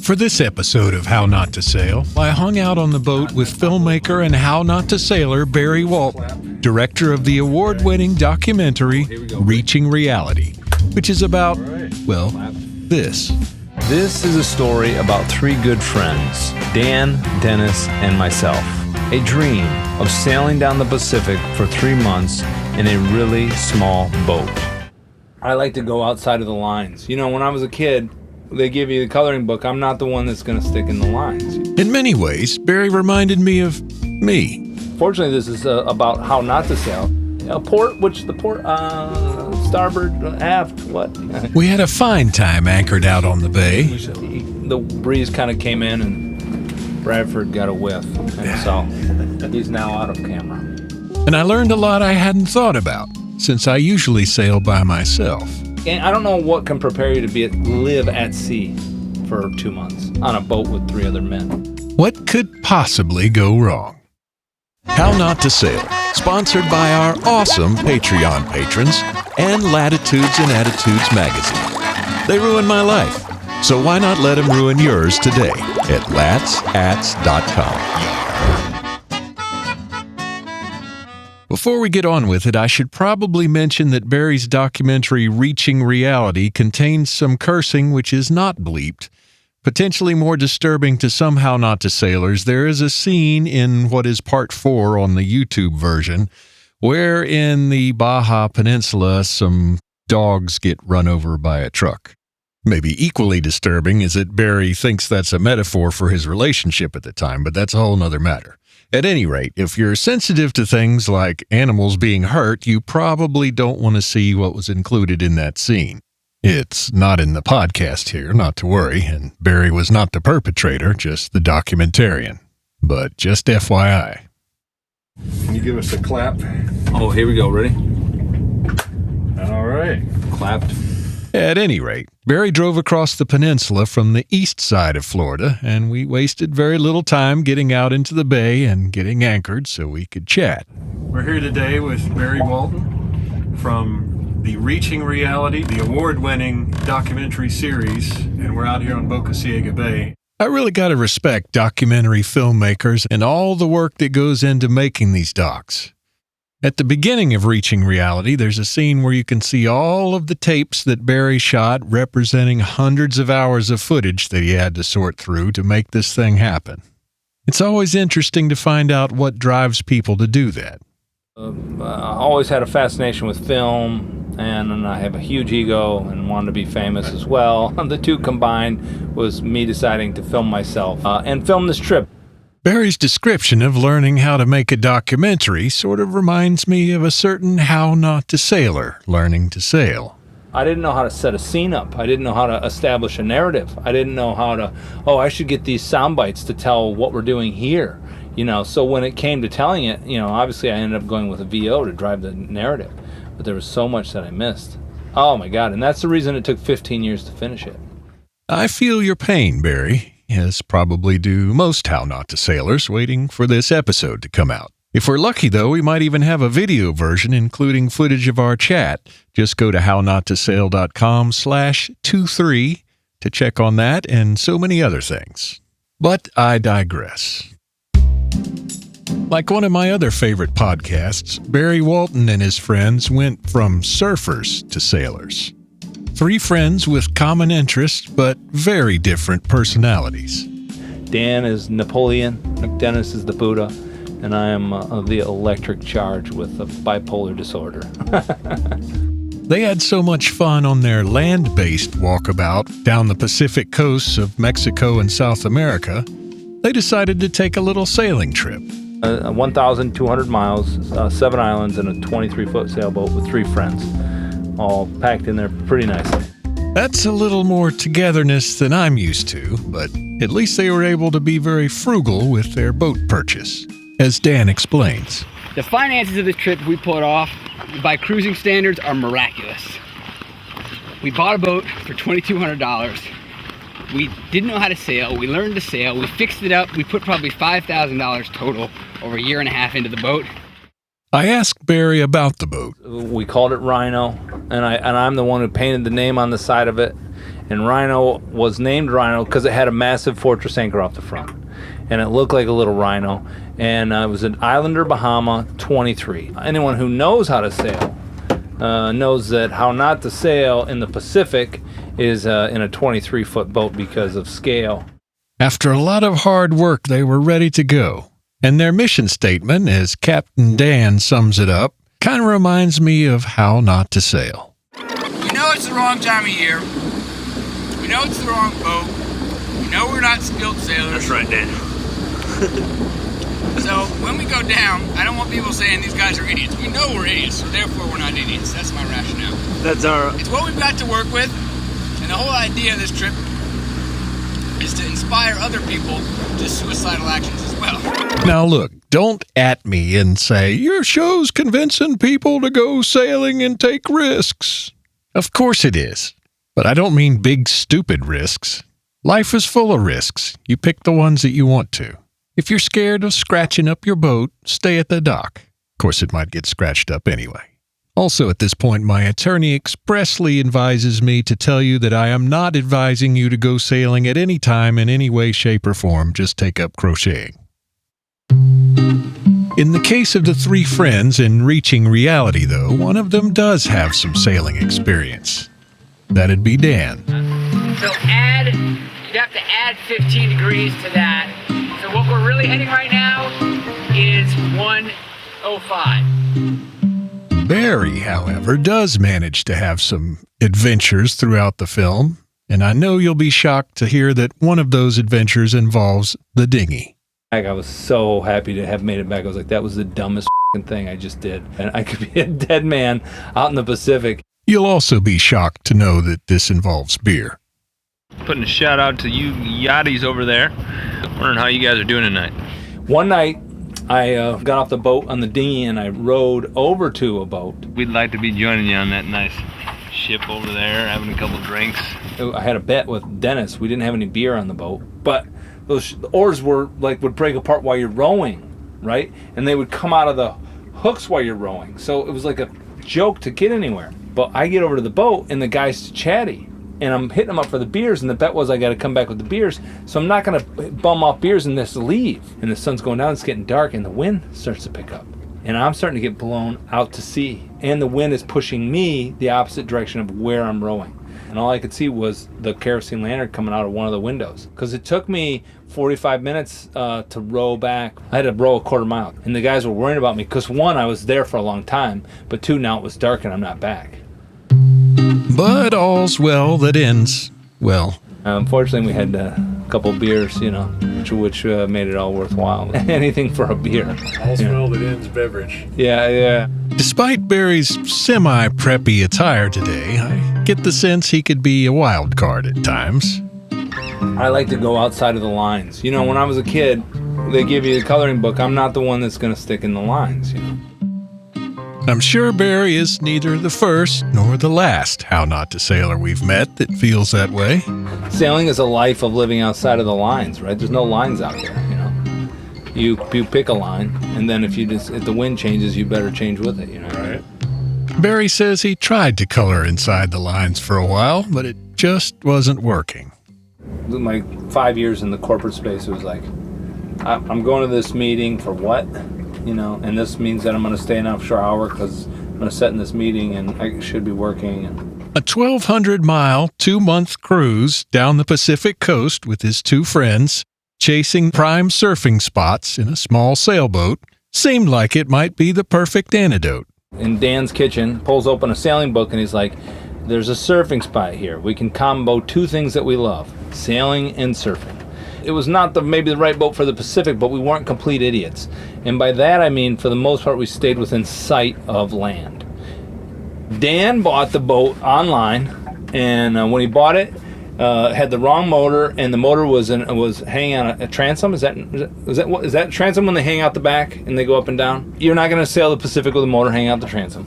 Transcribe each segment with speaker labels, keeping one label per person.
Speaker 1: For this episode of How Not to Sail, I hung out on the boat with filmmaker and How Not to Sailor Barry Walton, director of the award-winning documentary Reaching Reality, which is about, well, this.
Speaker 2: This is a story about three good friends, Dan, Dennis, and myself. A dream of sailing down the Pacific for 3 months in a really small boat. I like to go outside of the lines. You know, when I was a kid, they give you the coloring book. I'm not the one that's going to stick in the lines.
Speaker 1: In many ways, Barry reminded me of me.
Speaker 2: Fortunately, this is about how not to sail. Starboard, aft, what?
Speaker 1: We had a fine time anchored out on the bay.
Speaker 2: The breeze kind of came in and Bradford got a whiff. And so he's now out of camera.
Speaker 1: And I learned a lot I hadn't thought about, since I usually sail by myself.
Speaker 2: And I don't know what can prepare you to live at sea for 2 months on a boat with 3 other men.
Speaker 1: What could possibly go wrong? How Not to Sail, sponsored by our awesome Patreon patrons and Latitudes and Attitudes magazine. They ruin my life, so why not let them ruin yours today at latsats.com. Before we get on with it, I should probably mention that Barry's documentary Reaching Reality contains some cursing which is not bleeped. Potentially more disturbing to some How Not to Sailors, there is a scene in what is part 4 on the YouTube version, where in the Baja Peninsula some dogs get run over by a truck. Maybe equally disturbing is that Barry thinks that's a metaphor for his relationship at the time, but that's a whole nother matter. At any rate, if you're sensitive to things like animals being hurt, you probably don't want to see what was included in that scene. It's not in the podcast here, not to worry, and Barry was not the perpetrator, just the documentarian. But just FYI.
Speaker 3: Can you give us a clap?
Speaker 2: Oh, here we go. Ready?
Speaker 3: All right.
Speaker 2: Clapped.
Speaker 1: At any rate, Barry drove across the peninsula from the east side of Florida, and we wasted very little time getting out into the bay and getting anchored so we could chat.
Speaker 3: We're here today with Barry Walton from the Reaching Reality, the award-winning documentary series, and we're out here on Boca Ciega Bay.
Speaker 1: I really got to respect documentary filmmakers and all the work that goes into making these docs. At the beginning of Reaching Reality, there's a scene where you can see all of the tapes that Barry shot representing hundreds of hours of footage that he had to sort through to make this thing happen. It's always interesting to find out what drives people to do that.
Speaker 2: I always had a fascination with film, and I have a huge ego and wanted to be famous as well. The two combined was me deciding to film myself and film this trip.
Speaker 1: Barry's description of learning how to make a documentary sort of reminds me of a certain How Not to Sailor learning to sail.
Speaker 2: I didn't know how to set a scene up. I didn't know how to establish a narrative. I didn't know how to, I should get these sound bites to tell what we're doing here. You know, so when it came to telling it, obviously I ended up going with a VO to drive the narrative. But there was so much that I missed. Oh my God, and that's the reason it took 15 years to finish it.
Speaker 1: I feel your pain, Barry, as probably do most How Not to Sailors waiting for this episode to come out. If we're lucky, though, we might even have a video version including footage of our chat. Just go to HowNotToSail.com/23 to check on that and so many other things. But I digress. Like one of my other favorite podcasts, Barry Walton and his friends went from surfers to sailors. 3 friends with common interests, but very different personalities.
Speaker 2: Dan is Napoleon, Dennis is the Buddha, and I am the electric charge with a bipolar disorder.
Speaker 1: They had so much fun on their land-based walkabout down the Pacific coasts of Mexico and South America, they decided to take a little sailing trip.
Speaker 2: 1,200 miles, 7 islands, and a 23-foot sailboat with 3 friends. All packed in there pretty nicely.
Speaker 1: That's a little more togetherness than I'm used to, but at least they were able to be very frugal with their boat purchase, as Dan explains.
Speaker 4: The finances of this trip we pulled off, by cruising standards, are miraculous. We bought a boat for $2,200. We didn't know how to sail. We learned to sail. We fixed it up. We put probably $5,000 total over a year and a half into the boat.
Speaker 1: I asked Barry about the boat.
Speaker 2: We called it Rhino, and I'm the one who painted the name on the side of it. And Rhino was named Rhino because it had a massive fortress anchor off the front. And it looked like a little rhino. And it was an Islander Bahama 23. Anyone who knows how to sail knows that How Not to Sail in the Pacific is in a 23-foot boat because of scale.
Speaker 1: After a lot of hard work, they were ready to go. And their mission statement, as Captain Dan sums it up, kind of reminds me of How Not to Sail.
Speaker 4: We know it's the wrong time of year. We know it's the wrong boat. We know we're not skilled sailors.
Speaker 5: That's right, Dan.
Speaker 4: So when we go down, I don't want people saying these guys are idiots. We know we're idiots, so therefore we're not idiots. That's my rationale.
Speaker 5: That's our...
Speaker 4: It's what we've got to work with, and the whole idea of this trip is to inspire other people to suicidal actions as well.
Speaker 1: Now look, don't at me and say, your show's convincing people to go sailing and take risks. Of course it is, but I don't mean big stupid risks. Life is full of risks. You pick the ones that you want to. If you're scared of scratching up your boat, stay at the dock. Of course, it might get scratched up anyway. Also, at this point, my attorney expressly advises me to tell you that I am not advising you to go sailing at any time in any way, shape, or form. Just take up crocheting. In the case of the three friends in Reaching Reality, though, one of them does have some sailing experience. That'd be Dan.
Speaker 4: So you'd have to add 15 degrees to that. So what we're really heading right now is 105.
Speaker 1: Barry, however, does manage to have some adventures throughout the film, and I know you'll be shocked to hear that one of those adventures involves the dinghy.
Speaker 2: I was so happy to have made it back. I was like, that was the dumbest thing I just did. And I could be a dead man out in the Pacific.
Speaker 1: You'll also be shocked to know that this involves beer.
Speaker 5: Putting a shout out to you yachties over there. Wondering how you guys are doing tonight.
Speaker 2: One night, I got off the boat on the dinghy and I rowed over to a boat.
Speaker 5: We'd like to be joining you on that nice ship over there, having a couple drinks.
Speaker 2: I had a bet with Dennis. We didn't have any beer on the boat, but those oars would break apart while you're rowing, right? And they would come out of the hooks while you're rowing. So it was like a joke to get anywhere. But I get over to the boat and the guy's chatty. And I'm hitting him up for the beers, and the bet was I got to come back with the beers. So I'm not going to bum off beers and just leave. And the sun's going down, it's getting dark, and the wind starts to pick up. And I'm starting to get blown out to sea. And the wind is pushing me the opposite direction of where I'm rowing. And all I could see was the kerosene lantern coming out of one of the windows. Because it took me 45 minutes to row back. I had to row a quarter mile. And the guys were worrying about me because, one, I was there for a long time. But two, now it was dark and I'm not back.
Speaker 1: But all's well that ends well.
Speaker 2: Unfortunately, we had a couple beers, which made it all worthwhile. Anything for a beer.
Speaker 3: All's well that ends beverage.
Speaker 2: Yeah.
Speaker 1: Despite Barry's semi-preppy attire today, I get the sense he could be a wild card at times.
Speaker 2: I like to go outside of the lines. When I was a kid, they give you a coloring book. I'm not the one that's going to stick in the lines,
Speaker 1: I'm sure Barry is neither the first nor the last How Not to Sailor we've met that feels that way.
Speaker 2: Sailing is a life of living outside of the lines, right? There's no lines out there, You pick a line, and then if the wind changes, you better change with it,
Speaker 3: Right.
Speaker 1: Barry says he tried to color inside the lines for a while, but it just wasn't working.
Speaker 2: My 5 years in the corporate space, it was like, I'm going to this meeting for what? And this means that I'm going to stay an offshore hour because I'm going to sit in this meeting and I should be working.
Speaker 1: A 1,200-mile, 2-month cruise down the Pacific coast with his two friends, chasing prime surfing spots in a small sailboat, seemed like it might be the perfect antidote.
Speaker 2: In Dan's kitchen, pulls open a sailing book and he's like, there's a surfing spot here. We can combo two things that we love, sailing and surfing. It was not maybe the right boat for the Pacific, but we weren't complete idiots. And by that I mean, for the most part, we stayed within sight of land. Dan bought the boat online, and when he bought it, had the wrong motor, and the motor was hanging on a transom. Is that transom when they hang out the back and they go up and down? You're not going to sail the Pacific with a motor hanging out the transom.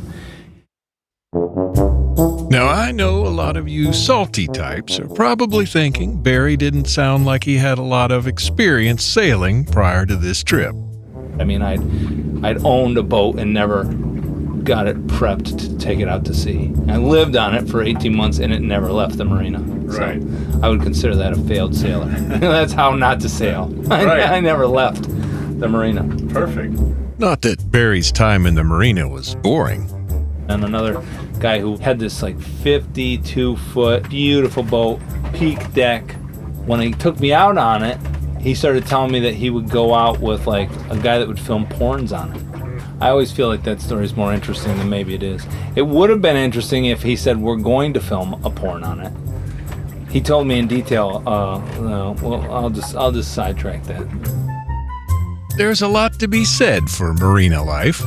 Speaker 1: Now, I know a lot of you salty types are probably thinking Barry didn't sound like he had a lot of experience sailing prior to this trip.
Speaker 2: I mean, I'd owned a boat and never got it prepped to take it out to sea. I lived on it for 18 months and it never left the marina.
Speaker 3: Right.
Speaker 2: So I would consider that a failed sailor. That's how not to sail.
Speaker 3: Right.
Speaker 2: I never left the marina.
Speaker 3: Perfect.
Speaker 1: Not that Barry's time in the marina was boring.
Speaker 2: And another guy who had this like 52-foot beautiful boat, peak deck. When he took me out on it, he started telling me that he would go out with like a guy that would film porns on it. I always feel like that story is more interesting than maybe it is. It would have been interesting if he said we're going to film a porn on it. He told me in detail. Well, I'll just sidetrack that.
Speaker 1: There's a lot to be said for marina life,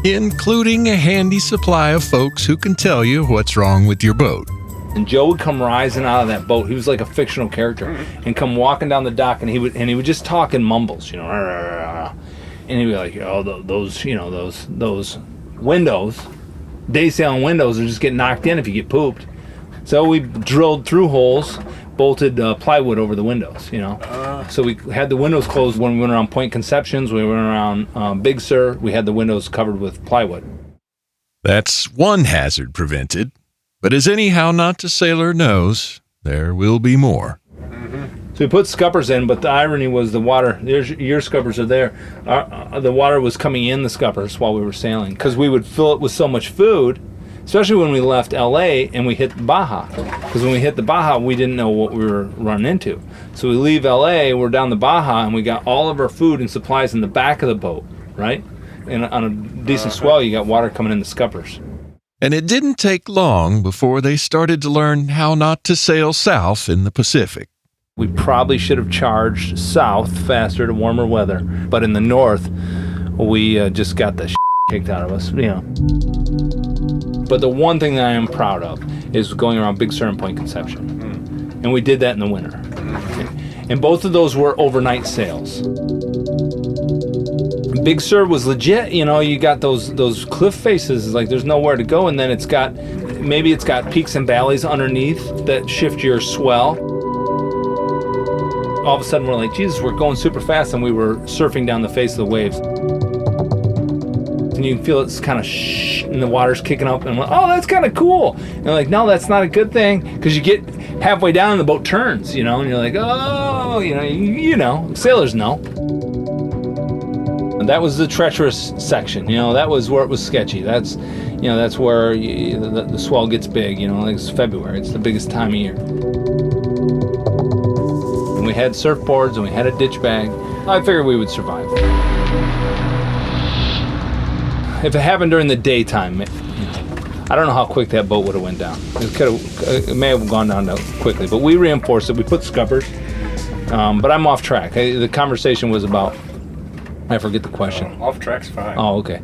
Speaker 1: including a handy supply of folks who can tell you what's wrong with your boat.
Speaker 2: And Joe would come rising out of that boat. He was like a fictional character, and come walking down the dock, and he would just talk in mumbles, you know. And he'd be like, "Oh, those windows, day sailing windows, are just getting knocked in if you get pooped." So we drilled through holes, bolted plywood over the windows, you know. So we had the windows closed when we went around Point Conceptions. We went around Big Sur. We had the windows covered with plywood.
Speaker 1: That's one hazard prevented. But as any How Not to Sailor knows, there will be more.
Speaker 2: So we put scuppers in, but the irony was the water, your scuppers are there. The water was coming in the scuppers while we were sailing, because we would fill it with so much food, especially when we left LA and we hit Baja. Because when we hit the Baja, we didn't know what we were running into. So we leave LA, we're down the Baja, and we got all of our food and supplies in the back of the boat, right? And on a decent swell, you got water coming in the scuppers.
Speaker 1: And it didn't take long before they started to learn how not to sail south in the Pacific.
Speaker 2: We probably should have charged south faster to warmer weather, but in the north, we just got the kicked out of us, you know. But the one thing that I am proud of is going around Big Sur and Point Conception. And we did that in the winter. And both of those were overnight sails. Big Sur was legit, you know, you got those cliff faces, like there's nowhere to go, and then it's got peaks and valleys underneath that shift your swell. All of a sudden we're like, Jesus, we're going super fast, and we were surfing down the face of the waves. And you can feel it's kind of and the water's kicking up, and I'm like, oh, that's kind of cool. And they're like, no, that's not a good thing, because you get halfway down and the boat turns, you know, and you're like, oh, you know, sailors know. And that was the treacherous section, you know, that was where it was sketchy. That's, you know, that's where the swell gets big, you know, like it's February, it's the biggest time of year. And we had surfboards and we had a ditch bag. I figured we would survive. If it happened during the daytime, you know, I don't know how quick that boat would have went down. It may have gone down quickly, but we reinforced it. We put scuppers, but I'm off track. The conversation was about, I forget the question.
Speaker 3: Off track's fine.
Speaker 2: Oh, okay.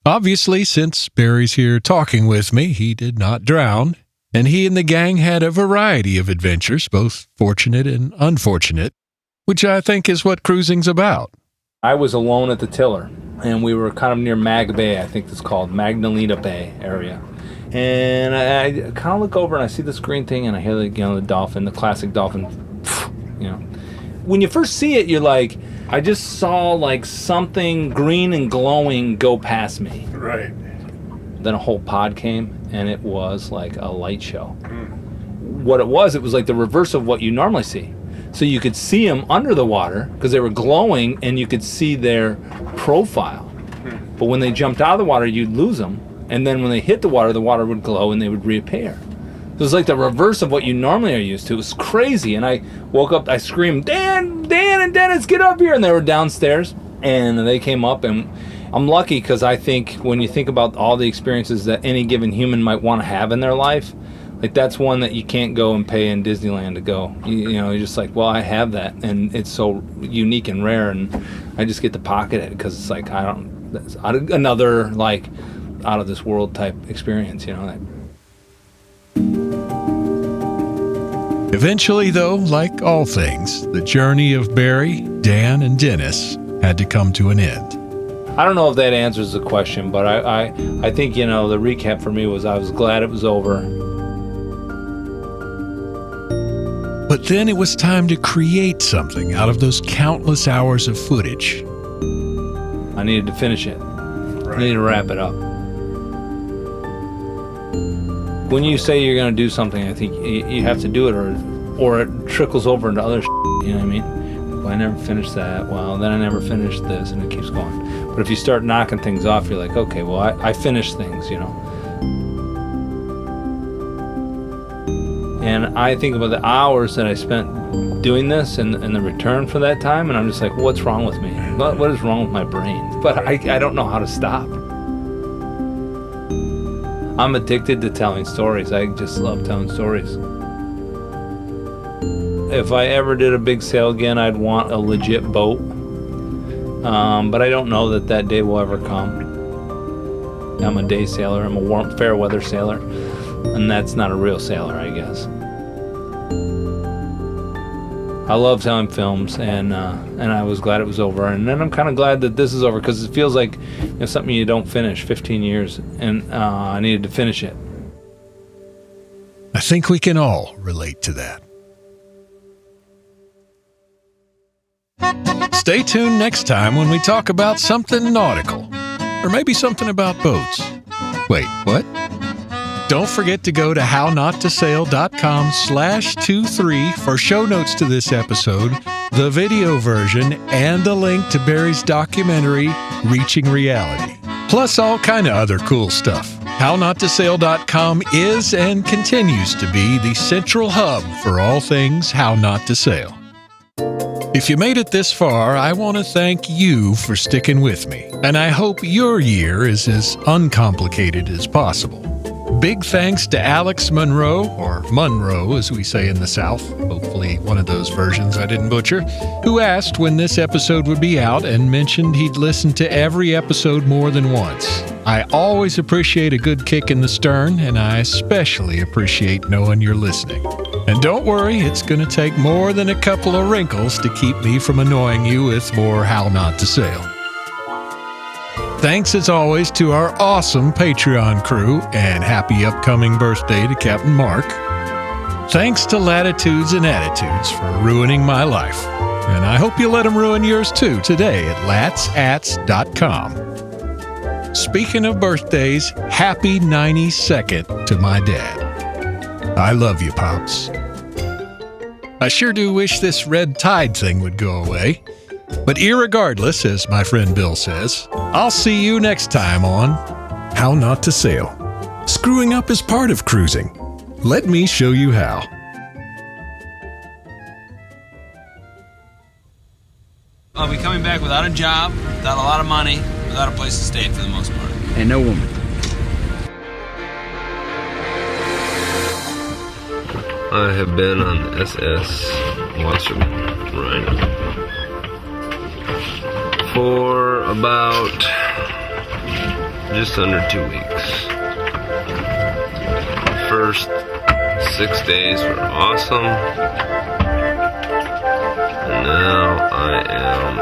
Speaker 1: Obviously, since Barry's here talking with me, he did not drown, and he and the gang had a variety of adventures, both fortunate and unfortunate, which I think is what cruising's about.
Speaker 2: I was alone at the tiller, and we were kind of near Mag Bay, I think it's called, Magdalena Bay area. And I kind of look over and I see this green thing, and I hear the dolphin, the classic dolphin, you know. When you first see it, you're like, I just saw like something green and glowing go past me.
Speaker 3: Right.
Speaker 2: Then a whole pod came, and it was like a light show. What it was like the reverse of what you normally see. So you could see them under the water because they were glowing, and you could see their profile. But when they jumped out of the water, you'd lose them. And then when they hit the water would glow and they would reappear. It was like the reverse of what you normally are used to. It was crazy. And I woke up, I screamed, Dan and Dennis, get up here. And they were downstairs, and they came up, and I'm lucky because I think when you think about all the experiences that any given human might want to have in their life, like that's one that you can't go and pay in Disneyland to go. You know, you're just like, well, I have that, and it's so unique and rare, and I just get to pocket it because it's like that's another like out of this world type experience, you know.
Speaker 1: Eventually, though, like all things, the journey of Barry, Dan, and Dennis had to come to an end.
Speaker 2: I don't know if that answers the question, but I think, you know, the recap for me was I was glad it was over.
Speaker 1: But then it was time to create something out of those countless hours of footage.
Speaker 2: I needed to finish it.
Speaker 3: Right.
Speaker 2: I needed to wrap it up. when you say you're going to do something, I think you have to do it, or it trickles over into other shit, you know what I mean? Well, I never finished that. Well, then I never finished this, and it keeps going. But if you start knocking things off, you're like, okay, well, I finished things, you know. And I think about the hours that I spent doing this and the return for that time, and I'm just like, what's wrong with me? What is wrong with my brain? But I don't know how to stop. I'm addicted to telling stories. I just love telling stories. If I ever did a big sail again, I'd want a legit boat. But I don't know that day will ever come. I'm a day sailor. I'm a warm, fair weather sailor. And that's not a real sailor, I guess. I love telling films, and I was glad it was over. And then I'm kind of glad that this is over, because it feels like something you don't finish. 15 years, and I needed to finish it.
Speaker 1: I think we can all relate to that. Stay tuned next time when we talk about something nautical, or maybe something about boats. Wait, what? Don't forget to go to HowNotToSail.com/23 for show notes to this episode, the video version, and a link to Barry's documentary, Reaching Reality. Plus all kind of other cool stuff. HowNotToSail.com is and continues to be the central hub for all things How Not to Sail. If you made it this far, I want to thank you for sticking with me, and I hope your year is as uncomplicated as possible. Big thanks to Alex Monroe, or Munro as we say in the South, hopefully one of those versions I didn't butcher, who asked when this episode would be out and mentioned he'd listened to every episode more than once. I always appreciate a good kick in the stern, and I especially appreciate knowing you're listening. And don't worry, it's going to take more than a couple of wrinkles to keep me from annoying you with more How Not to Sail. Thanks as always to our awesome Patreon crew, and happy upcoming birthday to Captain Mark. Thanks to Latitudes and Attitudes for ruining my life. And I hope you let them ruin yours too today at latsats.com. Speaking of birthdays, happy 92nd to my dad. I love you, Pops. I sure do wish this red tide thing would go away. But irregardless, as my friend Bill says, I'll see you next time on How Not to Sail. Screwing up is part of cruising. Let me show you how.
Speaker 6: I'll be coming back without a job, without a lot of money, without a place to stay for the most part.
Speaker 4: And no woman.
Speaker 7: I have been on the SS Wasserman Rhino for about just under 2 weeks. The first 6 days were awesome, and now I am